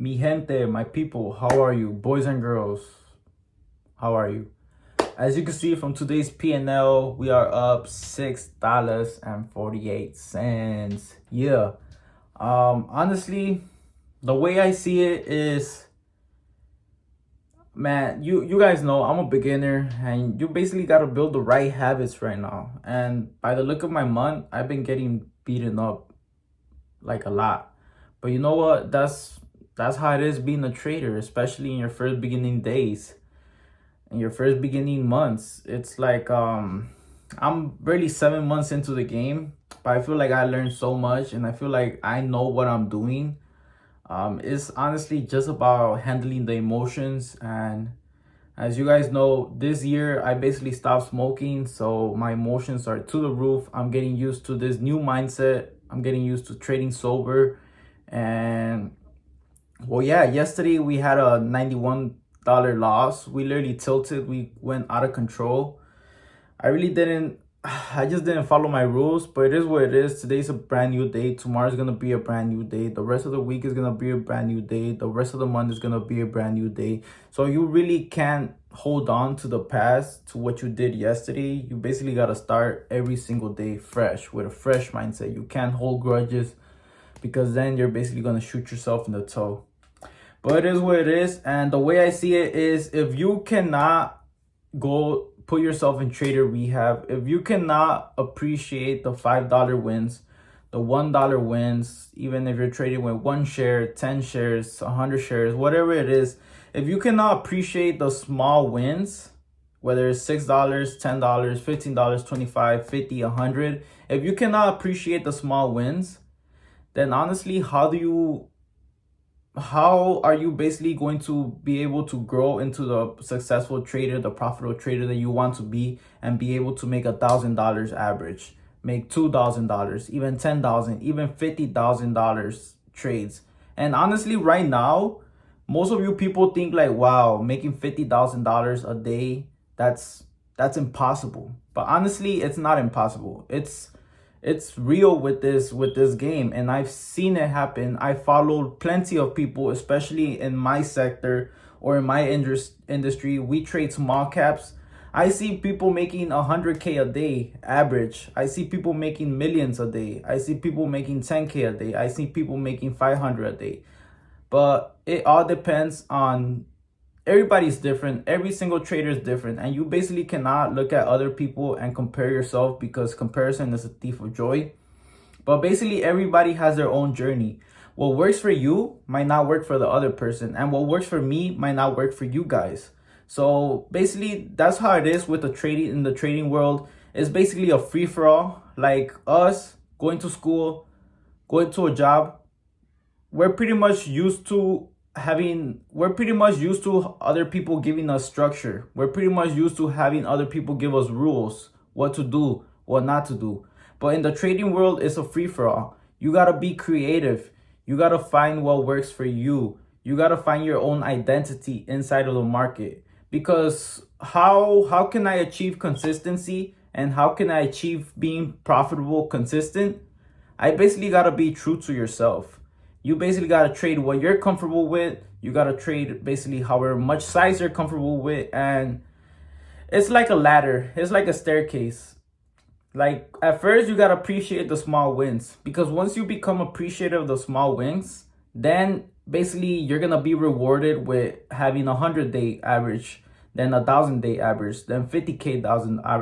Mi gente, my people, how are you? Boys and girls, how are you? As you can see from today's P&L, we are up $6.48. Yeah. Honestly, the way I see it is, man, you guys know I'm a beginner and you basically got to build the right habits right now. And by the look of my month, I've been getting beaten up like a lot. But you know what? That's how it is being a trader, especially in your first beginning days, in your first beginning months. It's like I'm barely 7 months into the game, but I feel like I learned so much and I feel like I know what I'm doing. It's honestly just about handling the emotions. And as you guys know, this year I basically stopped smoking, so my emotions are to the roof. I'm getting used to this new mindset. I'm getting used to trading sober. And well, yeah, yesterday we had a $91 loss. We literally tilted. We went out of control. I just didn't follow my rules, but it is what it is. Today's a brand new day. Tomorrow's gonna be a brand new day. The rest of the week is gonna be a brand new day. The rest of the month is gonna be a brand new day. So you really can't hold on to the past, to what you did yesterday. You basically gotta start every single day fresh, with a fresh mindset. You can't hold grudges, because then you're basically gonna shoot yourself in the toe. But it is what it is. And the way I see it is, if you cannot go put yourself in trader rehab, if you cannot appreciate the $5 wins, the $1 wins, even if you're trading with 1 share, 10 shares, 100 shares, whatever it is, if you cannot appreciate the small wins, whether it's $6, $10, $15, 25, 50, 100, if you cannot appreciate the small wins, then honestly, how are you basically going to be able to grow into the successful trader, the profitable trader that you want to be, and be able to make $1,000 average, make $2,000, even $10,000, even $50,000 trades? And honestly, right now, most of you people think like, wow, making $50,000 a day, that's impossible. But honestly, it's not impossible. It's real with this game, and I've seen it happen. I followed plenty of people, especially in my sector or in my industry. We trade small caps. I see people making 100K a day average. I see people making millions a day. I see people making 10K a day. I see people making 500 a day. But it all depends on, everybody's different. Every single trader is different, and you basically cannot look at other people and compare yourself, because comparison is a thief of joy. But basically, everybody has their own journey. What works for you might not work for the other person, and what works for me might not work for you guys. So basically, that's how it is with the trading. In the trading world, it's basically a free-for-all. Like us going to school, going to a job, we're pretty much used to other people giving us structure. We're pretty much used to having other people give us rules, what to do, what not to do. But in the trading world, it's a free-for-all. You gotta be creative. You gotta find what works for you. You gotta find your own identity inside of the market. Because how can I achieve consistency, and how can I achieve being profitable, consistent? I basically gotta be true to yourself. You basically gotta trade what you're comfortable with. You gotta trade basically however much size you're comfortable with. And it's like a ladder. It's like a staircase. Like at first you gotta appreciate the small wins, because once you become appreciative of the small wins, then basically you're gonna be rewarded with having 100-day average, then 1,000-day average, then 50K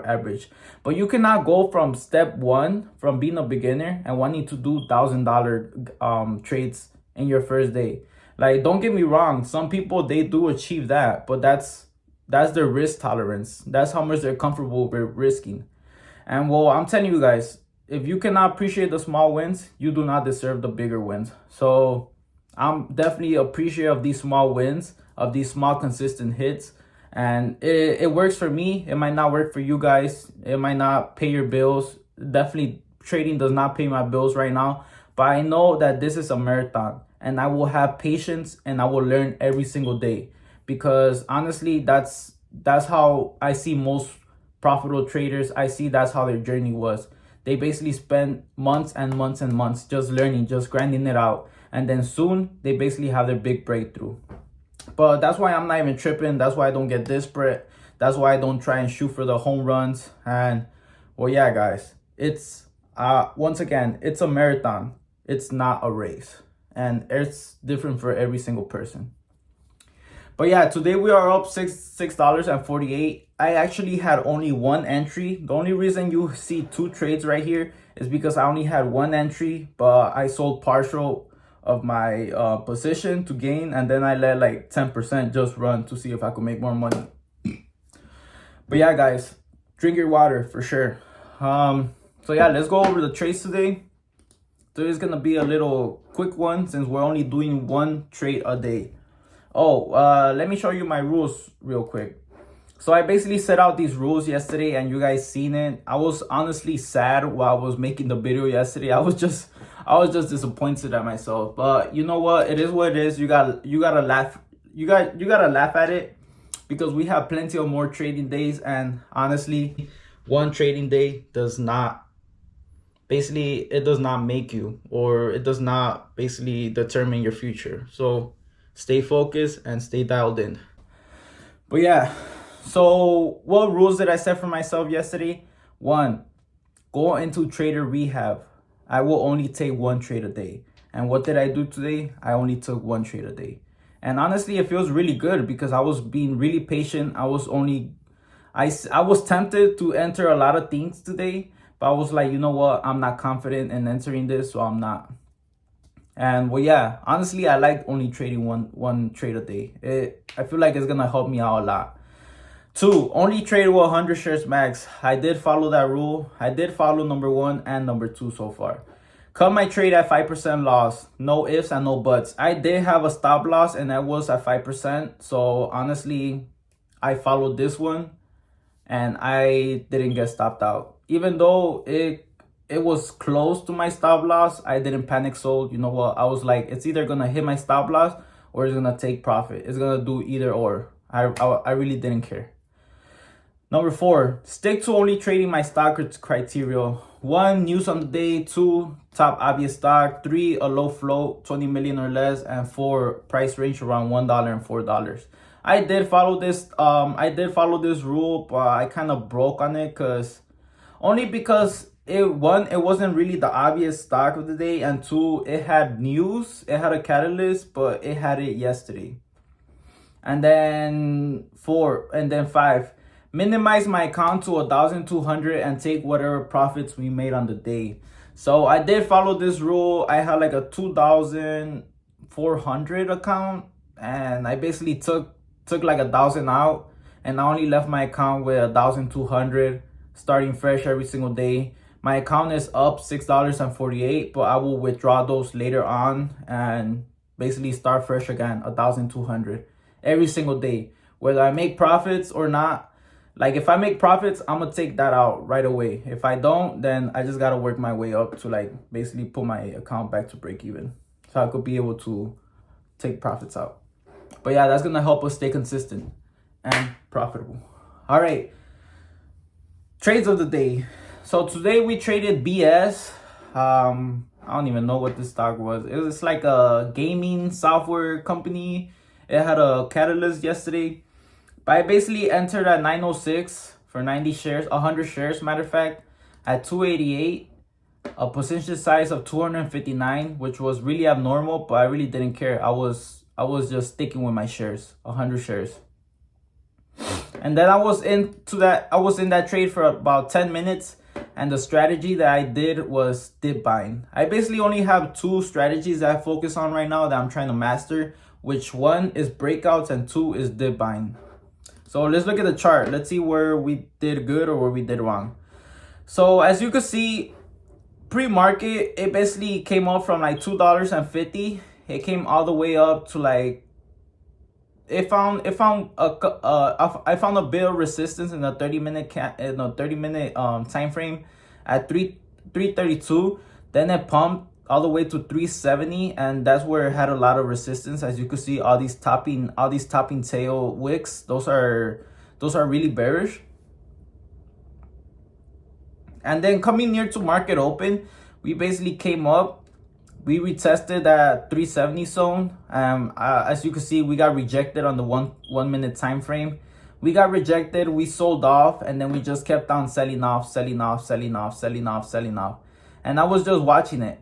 average. But you cannot go from step one, from being a beginner and wanting to do $1,000 trades in your first day. Like, don't get me wrong, some people, they do achieve that, but that's their risk tolerance. That's how much they're comfortable with risking. And well, I'm telling you guys, if you cannot appreciate the small wins, you do not deserve the bigger wins. So I'm definitely appreciative of these small wins, of these small consistent hits. And it works for me. It might not work for you guys. It might not pay your bills. Definitely trading does not pay my bills right now. But I know that this is a marathon, and I will have patience, and I will learn every single day. Because honestly, that's how I see most profitable traders. I see that's how their journey was. They basically spent months and months and months just learning, just grinding it out. and then soon they basically have their big breakthrough. But that's why I'm not even tripping. That's why I don't get desperate. That's why I don't try and shoot for the home runs. And well, yeah, guys, it's once again, it's a marathon. It's not a race, and it's different for every single person. But yeah, today we are up $6.48. I actually had only one entry. The only reason you see two trades right here is because I only had one entry, but I sold partial of my position to gain, and then I let like 10% just run to see if I could make more money. But yeah, guys, drink your water for sure. So yeah, let's go over the trades today. Today's gonna be a little quick one since we're only doing one trade a day. Let me show you my rules real quick. So I basically set out these rules yesterday, and you guys seen it. I was honestly sad while I was making the video yesterday. I was just disappointed at myself. But you know what? It is what it is. You gotta laugh. You gotta laugh at it, because we have plenty of more trading days, and honestly, one trading day does not make you, or it does not basically determine your future. So stay focused and stay dialed in. But yeah, so what rules did I set for myself yesterday? 1, go into trader rehab. I will only take one trade a day. And what did I do today? I only took one trade a day. And honestly, it feels really good because I was being really patient. I was tempted to enter a lot of things today, but I was like, you know what? I'm not confident in entering this, so I'm not. And well, yeah, honestly, I like only trading one trade a day. I feel like it's gonna help me out a lot. 2, only trade with 100 shares max. I did follow that rule. I did follow number 1 and number 2 so far. Cut my trade at 5% loss. No ifs and no buts. I did have a stop loss, and that was at 5%. So honestly, I followed this one, and I didn't get stopped out. Even though it was close to my stop loss, I didn't panic sold. You know what? I was like, it's either gonna hit my stop loss or it's gonna take profit. It's gonna do either or. I really didn't care. Number 4, stick to only trading my stock criteria. 1, news on the day. 2, top obvious stock. 3, a low float, 20 million or less. And 4, price range around $1 and $4. I did follow this. Rule, but I kind of broke on it because it wasn't really the obvious stock of the day, and 2, it had news. It had a catalyst, but it had it yesterday. And then 5, minimize my account to 1,200 and take whatever profits we made on the day. So I did follow this rule. I had like a 2,400 account, and I basically took like 1,000 out, and I only left my account with 1,200, starting fresh every single day. My account is up $6.48, but I will withdraw those later on and basically start fresh again, 1,200 every single day, whether I make profits or not. Like if I make profits, I'm gonna take that out right away. If I don't, then I just gotta work my way up to like basically put my account back to break even, so I could be able to take profits out. But yeah, that's gonna help us stay consistent and profitable. All right, trades of the day. So today we traded BS. I don't even know what this stock was. It was like a gaming software company. It had a catalyst yesterday. But I basically entered at 906 for 90 shares, 100 shares, matter of fact, at 288, a position size of 259, which was really abnormal, but I really didn't care. I was just sticking with my shares, 100 shares. And then I was in that trade for about 10 minutes, and the strategy that I did was dip buying. I basically only have 2 strategies that I focus on right now that I'm trying to master, which 1 is breakouts and 2 is dip buying. So let's look at the chart. Let's see where we did good or where we did wrong. So as you can see, pre-market, it basically came up from like $2.50. It came all the way up to like, I found a bit of resistance in the 30-minute time frame at 332. Then it pumped all the way to 370, and that's where it had a lot of resistance. As you can see, all these topping tail wicks, those are really bearish. And then coming near to market open, we basically came up We retested that 370 zone. As you can see, we got rejected on the 1 minute time frame. We got rejected, we sold off, and then we just kept on selling off, selling off, selling off, selling off, selling off. And I was just watching it.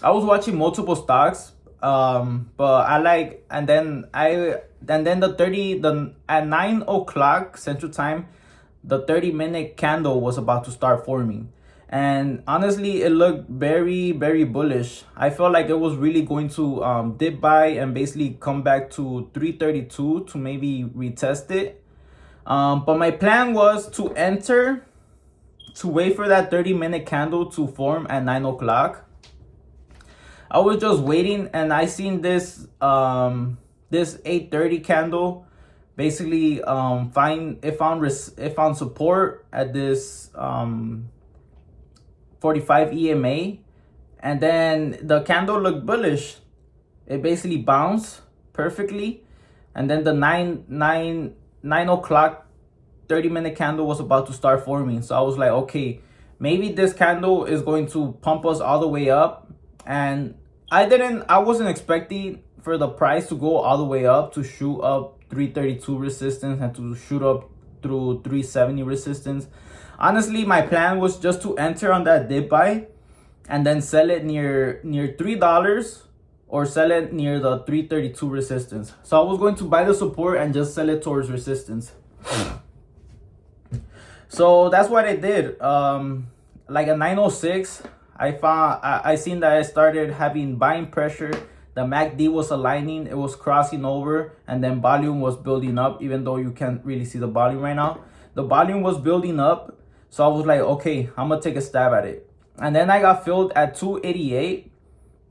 I was watching multiple stocks, but I like, and then at 9 o'clock Central Time, the 30-minute candle was about to start forming. And honestly, it looked very, very bullish. I felt like it was really going to dip by and basically come back to 332 to maybe retest it. But my plan was to enter, to wait for that 30-minute candle to form at 9 o'clock. I was just waiting, and I seen this 8:30 candle basically found support at this 45 EMA, and then the candle looked bullish. It basically bounced perfectly, and then the 9 o'clock 30-minute candle was about to start forming. So I was like, okay, maybe this candle is going to pump us all the way up. And I wasn't expecting for the price to go all the way up, to shoot up 332 resistance and to shoot up through 370 resistance. Honestly, my plan was just to enter on that dip buy and then sell it near $3 or sell it near the 332 resistance. So I was going to buy the support and just sell it towards resistance. So that's what I did. Like at 9:06, I seen that I started having buying pressure. The MACD was aligning, it was crossing over, and then volume was building up, even though you can't really see the volume right now. The volume was building up, so I was like, okay, I'm gonna take a stab at it. And then I got filled at 288,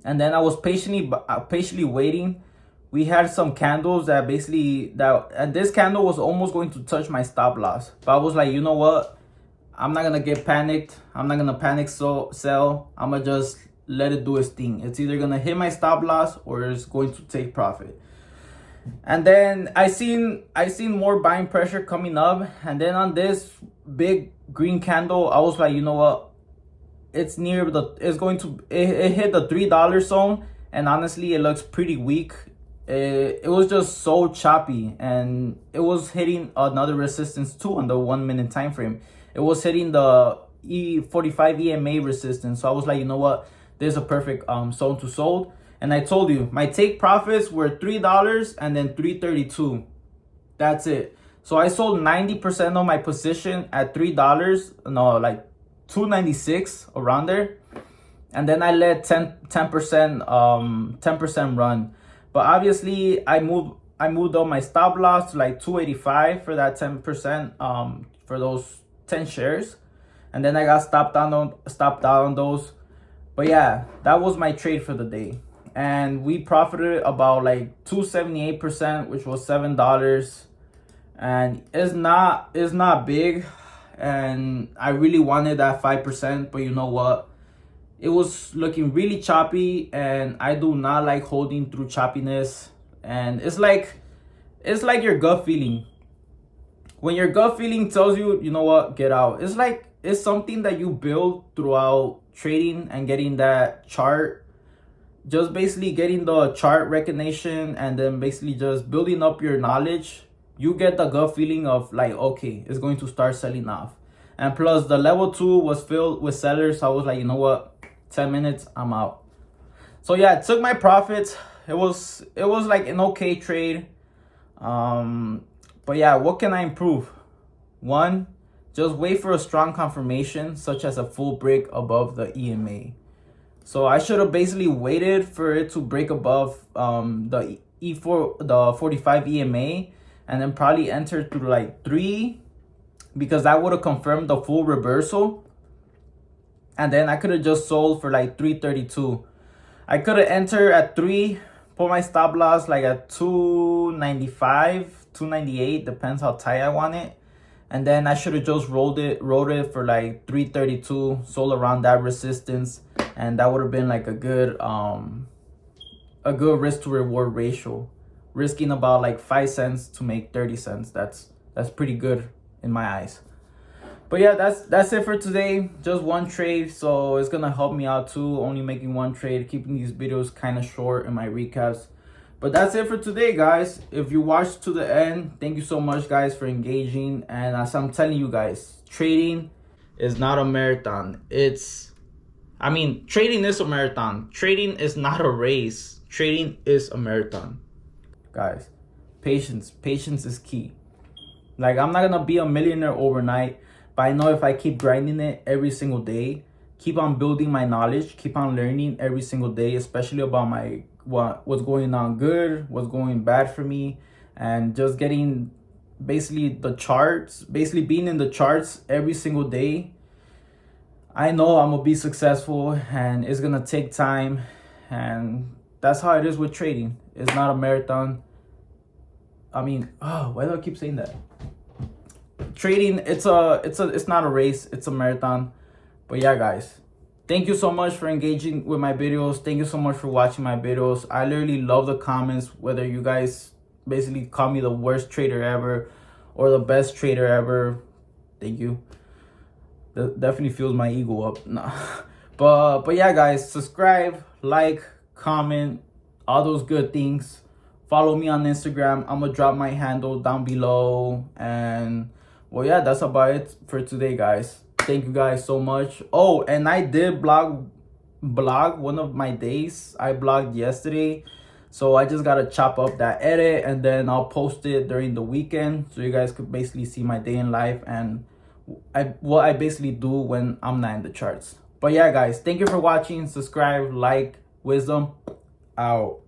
and then I was patiently waiting. We had some candles that and this candle was almost going to touch my stop loss. But I was like, you know what? I'm not gonna get panicked. I'm not gonna panic sell. I'm gonna just let it do its thing. It's either gonna hit my stop loss or it's going to take profit. And then I seen more buying pressure coming up, and then on this big green candle, I was like, you know what? It hit the $3 zone, and honestly, it looks pretty weak. It was just so choppy, and it was hitting another resistance too on the 1 minute time frame. It was hitting the 45 EMA resistance. So I was like, you know what? This is a perfect zone to sold. And I told you, my take profits were $3 and then 332. That's it. So I sold 90% of my position at $3. No, like 296 around there. And then I let 10% run. But obviously I moved up my stop loss to like 285 for that 10% for those 10 shares. And then I got stopped out on those. But yeah, that was my trade for the day. And we profited about like 278%, which was $7. And it's not big. And I really wanted that 5%, but you know what? It was looking really choppy, and I do not like holding through choppiness. And it's like your gut feeling. When your gut feeling tells you, you know what, get out. It's something that you build throughout trading and getting that chart. Just basically getting the chart recognition and then basically just building up your knowledge. You get the gut feeling of like, okay, it's going to start selling off. And plus the level 2 was filled with sellers. So I was like, you know what? 10 minutes, I'm out. So yeah, it took my profits. It was like an okay trade. But yeah, what can I improve? 1, just wait for a strong confirmation, such as a full break above the EMA. So I should have basically waited for it to break above the 45 EMA, and then probably entered through like 3, because that would have confirmed the full reversal. And then I could have just sold for like 332. I could have entered at 3, put my stop loss like at 295, 298, depends how tight I want it. And then I should have just rolled it for like 332, sold around that resistance, and that would have been like a good risk to reward ratio. Risking about like 5 cents to make 30 cents. That's pretty good in my eyes. But yeah, that's it for today. Just one trade, so it's gonna help me out too. Only making one trade, keeping these videos kind of short in my recaps. But that's it for today, guys. If you watched to the end, thank you so much, guys, for engaging. And as I'm telling you guys, trading is not a marathon. Trading is a marathon. Trading is not a race. Trading is a marathon. Guys, patience is key. Like, I'm not gonna be a millionaire overnight, but I know if I keep grinding it every single day, keep on building my knowledge, keep on learning every single day, especially about what's going on good, what's going bad for me, and just getting basically being in the charts every single day. I know I'm gonna be successful, and it's gonna take time, and that's how it is with trading. It's not a marathon. Why do I keep saying that? Trading, it's not a race, it's a marathon. But yeah, guys, thank you so much for engaging with my videos. Thank you so much for watching my videos. I literally love the comments, whether you guys basically call me the worst trader ever or the best trader ever. Thank you. That definitely fuels my ego up. Nah. But yeah, guys, subscribe, like, comment, all those good things. Follow me on Instagram. I'm gonna drop my handle down below. And well, yeah, that's about it for today, guys. Thank you guys so much. Oh, and I did blog one of my days. I blogged yesterday, so I just gotta chop up that edit, and then I'll post it during the weekend, so you guys could basically see my day in life and what I basically do when I'm not in the charts. But yeah, guys, thank you for watching. Subscribe, like, wisdom out.